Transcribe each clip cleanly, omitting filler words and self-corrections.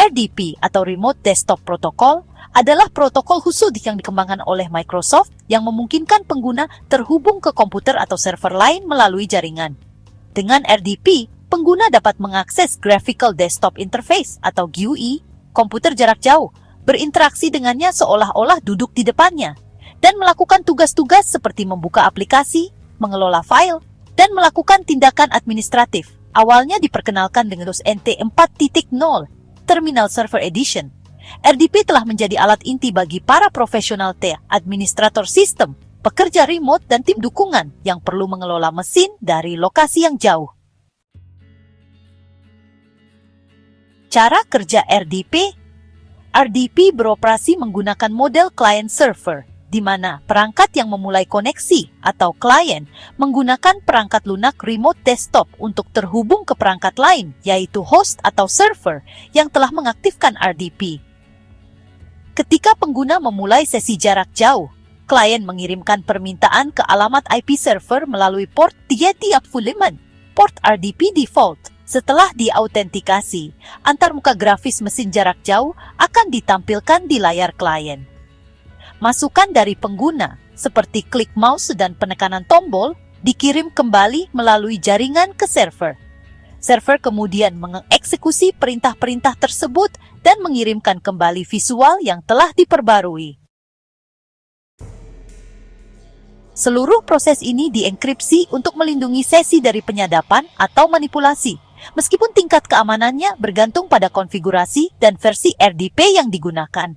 RDP atau Remote Desktop Protocol adalah protokol khusus yang dikembangkan oleh Microsoft yang memungkinkan pengguna terhubung ke komputer atau server lain melalui jaringan. Dengan RDP, pengguna dapat mengakses Graphical Desktop Interface atau GUI komputer jarak jauh, berinteraksi dengannya seolah-olah duduk di depannya, dan melakukan tugas-tugas seperti membuka aplikasi, mengelola file, dan melakukan tindakan administratif. Awalnya diperkenalkan dengan Windows NT 4.0 Terminal Server Edition, RDP telah menjadi alat inti bagi para profesional administrator sistem, pekerja remote, dan tim dukungan yang perlu mengelola mesin dari lokasi yang jauh. Cara kerja RDP. RDP beroperasi menggunakan model client-server, di mana perangkat yang memulai koneksi atau klien menggunakan perangkat lunak remote desktop untuk terhubung ke perangkat lain, yaitu host atau server yang telah mengaktifkan RDP. Ketika pengguna memulai sesi jarak jauh, klien mengirimkan permintaan ke alamat IP server melalui port 335, port RDP default. Setelah diautentikasi, antarmuka grafis mesin jarak jauh akan ditampilkan di layar klien. Masukan dari pengguna, seperti klik mouse dan penekanan tombol, dikirim kembali melalui jaringan ke server. Server kemudian mengeksekusi perintah-perintah tersebut dan mengirimkan kembali visual yang telah diperbarui. Seluruh proses ini dienkripsi untuk melindungi sesi dari penyadapan atau manipulasi, meskipun tingkat keamanannya bergantung pada konfigurasi dan versi RDP yang digunakan.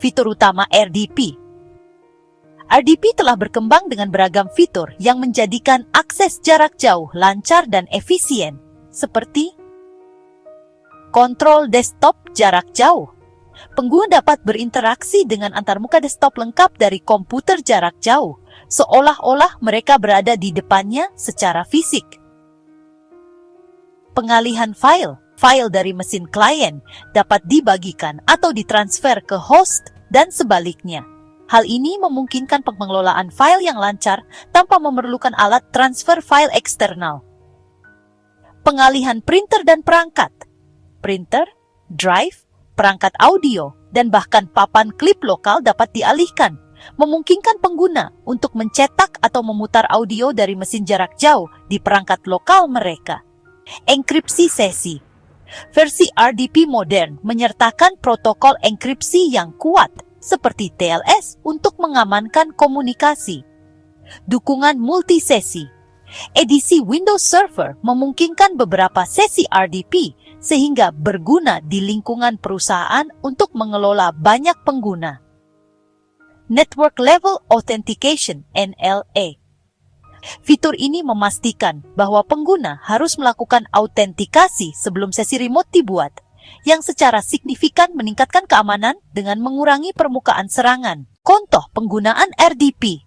Fitur utama RDP. RDP telah berkembang dengan beragam fitur yang menjadikan akses jarak jauh lancar dan efisien, seperti kontrol desktop jarak jauh. Pengguna dapat berinteraksi dengan antarmuka desktop lengkap dari komputer jarak jauh, seolah-olah mereka berada di depannya secara fisik. Pengalihan file dari mesin klien dapat dibagikan atau ditransfer ke host dan sebaliknya. Hal ini memungkinkan pengelolaan file yang lancar tanpa memerlukan alat transfer file eksternal. Pengalihan printer dan perangkat. Printer, drive, perangkat audio, dan bahkan papan klip lokal dapat dialihkan, memungkinkan pengguna untuk mencetak atau memutar audio dari mesin jarak jauh di perangkat lokal mereka. Enkripsi sesi. Versi RDP modern menyertakan protokol enkripsi yang kuat, seperti TLS untuk mengamankan komunikasi. Dukungan multisesi. Edisi Windows Server memungkinkan beberapa sesi RDP sehingga berguna di lingkungan perusahaan untuk mengelola banyak pengguna. Network Level Authentication (NLA). Fitur ini memastikan bahwa pengguna harus melakukan autentikasi sebelum sesi remote dibuat, yang secara signifikan meningkatkan keamanan dengan mengurangi permukaan serangan. Contoh penggunaan RDP.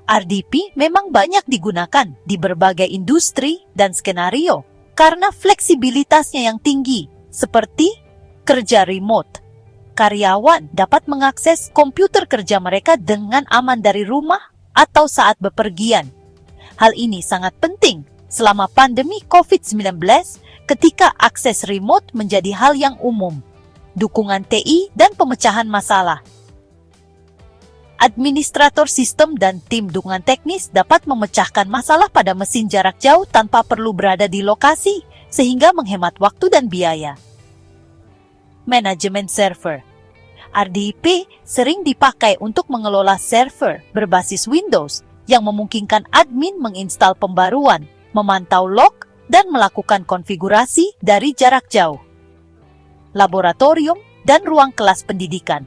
RDP memang banyak digunakan di berbagai industri dan skenario karena fleksibilitasnya yang tinggi, seperti kerja remote. Karyawan dapat mengakses komputer kerja mereka dengan aman dari rumah atau saat bepergian. Hal ini sangat penting selama pandemi COVID-19 ketika akses remote menjadi hal yang umum. Dukungan TI dan pemecahan masalah. Administrator sistem dan tim dukungan teknis dapat memecahkan masalah pada mesin jarak jauh tanpa perlu berada di lokasi, sehingga menghemat waktu dan biaya. Manajemen server. RDP sering dipakai untuk mengelola server berbasis Windows yang memungkinkan admin menginstal pembaruan, memantau log, dan melakukan konfigurasi dari jarak jauh. Laboratorium dan ruang kelas pendidikan.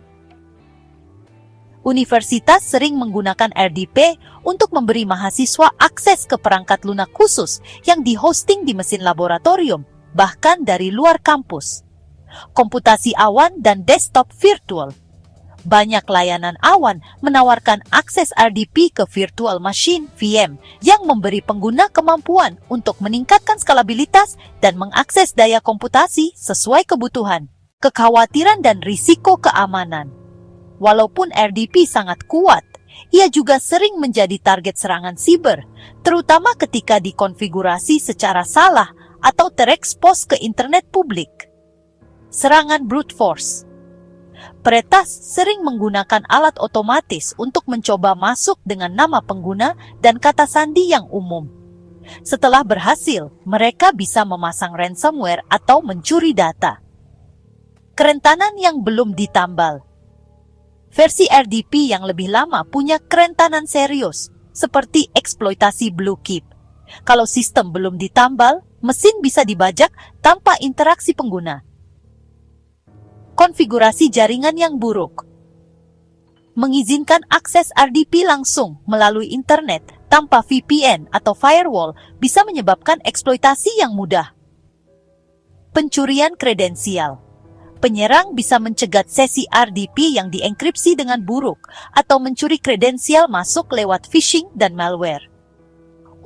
Universitas sering menggunakan RDP untuk memberi mahasiswa akses ke perangkat lunak khusus yang dihosting di mesin laboratorium, bahkan dari luar kampus. Komputasi awan dan desktop virtual. Banyak layanan awan menawarkan akses RDP ke virtual machine (VM) yang memberi pengguna kemampuan untuk meningkatkan skalabilitas dan mengakses daya komputasi sesuai kebutuhan. Kekhawatiran dan risiko keamanan. Walaupun RDP sangat kuat, ia juga sering menjadi target serangan siber, terutama ketika dikonfigurasi secara salah atau terekspos ke internet publik. Serangan brute force. Peretas sering menggunakan alat otomatis untuk mencoba masuk dengan nama pengguna dan kata sandi yang umum. Setelah berhasil, mereka bisa memasang ransomware atau mencuri data. Kerentanan yang belum ditambal. Versi RDP yang lebih lama punya kerentanan serius, seperti eksploitasi blue chip. Kalau sistem belum ditambal, mesin bisa dibajak tanpa interaksi pengguna. Konfigurasi jaringan yang buruk. Mengizinkan akses RDP langsung melalui internet tanpa VPN atau firewall bisa menyebabkan eksploitasi yang mudah. Pencurian kredensial. Penyerang bisa mencegat sesi RDP yang dienkripsi dengan buruk atau mencuri kredensial masuk lewat phishing dan malware.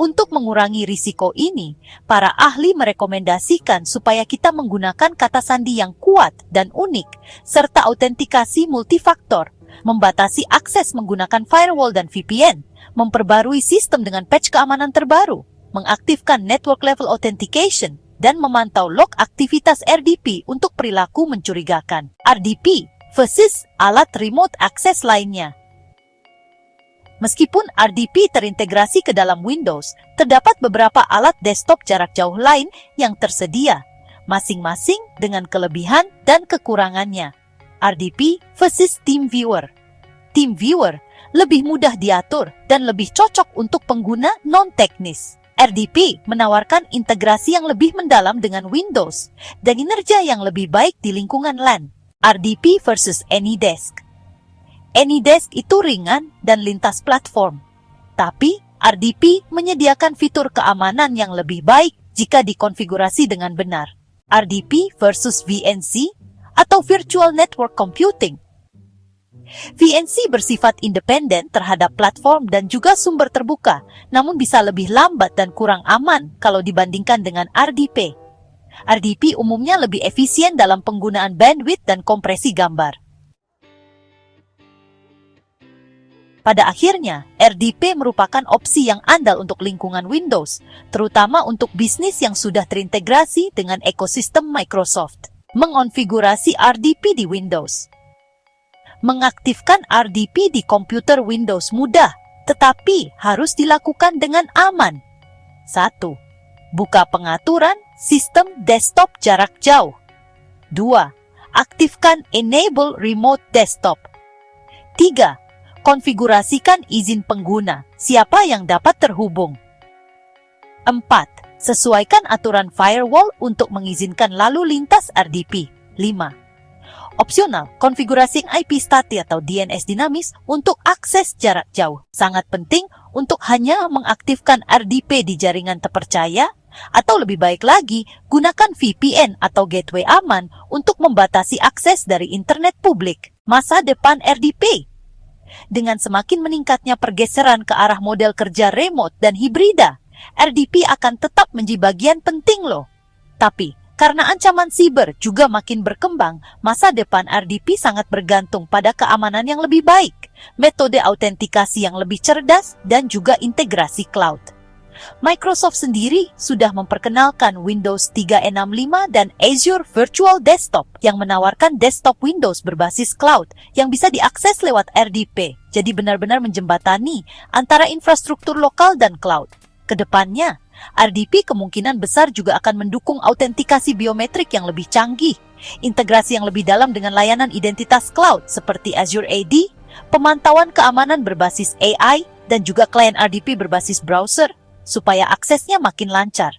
Untuk mengurangi risiko ini, para ahli merekomendasikan supaya kita menggunakan kata sandi yang kuat dan unik, serta autentikasi multifaktor, membatasi akses menggunakan firewall dan VPN, memperbarui sistem dengan patch keamanan terbaru, mengaktifkan network level authentication, dan memantau log aktivitas RDP untuk perilaku mencurigakan. RDP versus alat remote access lainnya. Meskipun RDP terintegrasi ke dalam Windows, terdapat beberapa alat desktop jarak jauh lain yang tersedia, masing-masing dengan kelebihan dan kekurangannya. RDP versus TeamViewer. TeamViewer lebih mudah diatur dan lebih cocok untuk pengguna non-teknis. RDP menawarkan integrasi yang lebih mendalam dengan Windows dan kinerja yang lebih baik di lingkungan LAN. RDP versus AnyDesk. AnyDesk itu ringan dan lintas platform, tapi RDP menyediakan fitur keamanan yang lebih baik jika dikonfigurasi dengan benar. RDP versus VNC atau Virtual Network Computing. VNC bersifat independen terhadap platform dan juga sumber terbuka, namun bisa lebih lambat dan kurang aman kalau dibandingkan dengan RDP. RDP umumnya lebih efisien dalam penggunaan bandwidth dan kompresi gambar. Pada akhirnya, RDP merupakan opsi yang andal untuk lingkungan Windows, terutama untuk bisnis yang sudah terintegrasi dengan ekosistem Microsoft. Mengonfigurasi RDP di Windows. Mengaktifkan RDP di komputer Windows mudah, tetapi harus dilakukan dengan aman. 1. Buka pengaturan sistem desktop jarak jauh. 2. Aktifkan Enable Remote Desktop. 3. Konfigurasikan izin pengguna, siapa yang dapat terhubung. 4. Sesuaikan aturan firewall untuk mengizinkan lalu lintas RDP. 5. Opsional, konfigurasi IP statis atau DNS dinamis untuk akses jarak jauh. Sangat penting untuk hanya mengaktifkan RDP di jaringan terpercaya, atau lebih baik lagi, gunakan VPN atau gateway aman untuk membatasi akses dari internet publik. Masa depan RDP. Dengan semakin meningkatnya pergeseran ke arah model kerja remote dan hibrida, RDP akan tetap menjadi bagian penting loh. Tapi, karena ancaman siber juga makin berkembang, masa depan RDP sangat bergantung pada keamanan yang lebih baik, metode autentikasi yang lebih cerdas, dan juga integrasi cloud. Microsoft sendiri sudah memperkenalkan Windows 365 dan Azure Virtual Desktop yang menawarkan desktop Windows berbasis cloud yang bisa diakses lewat RDP, jadi benar-benar menjembatani antara infrastruktur lokal dan cloud. Kedepannya, RDP kemungkinan besar juga akan mendukung autentikasi biometrik yang lebih canggih, integrasi yang lebih dalam dengan layanan identitas cloud seperti Azure AD, pemantauan keamanan berbasis AI, dan juga klien RDP berbasis browser, supaya aksesnya makin lancar.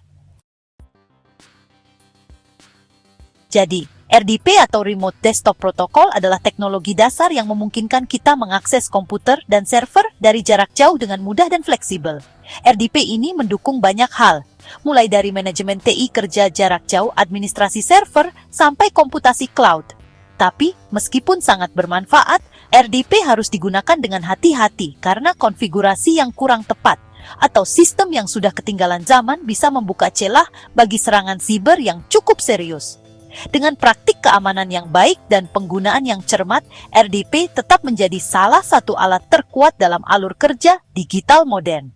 Jadi, RDP atau Remote Desktop Protocol adalah teknologi dasar yang memungkinkan kita mengakses komputer dan server dari jarak jauh dengan mudah dan fleksibel. RDP ini mendukung banyak hal, mulai dari manajemen TI kerja jarak jauh, administrasi server, sampai komputasi cloud. Tapi, meskipun sangat bermanfaat, RDP harus digunakan dengan hati-hati karena konfigurasi yang kurang tepat atau sistem yang sudah ketinggalan zaman bisa membuka celah bagi serangan siber yang cukup serius. Dengan praktik keamanan yang baik dan penggunaan yang cermat, RDP tetap menjadi salah satu alat terkuat dalam alur kerja digital modern.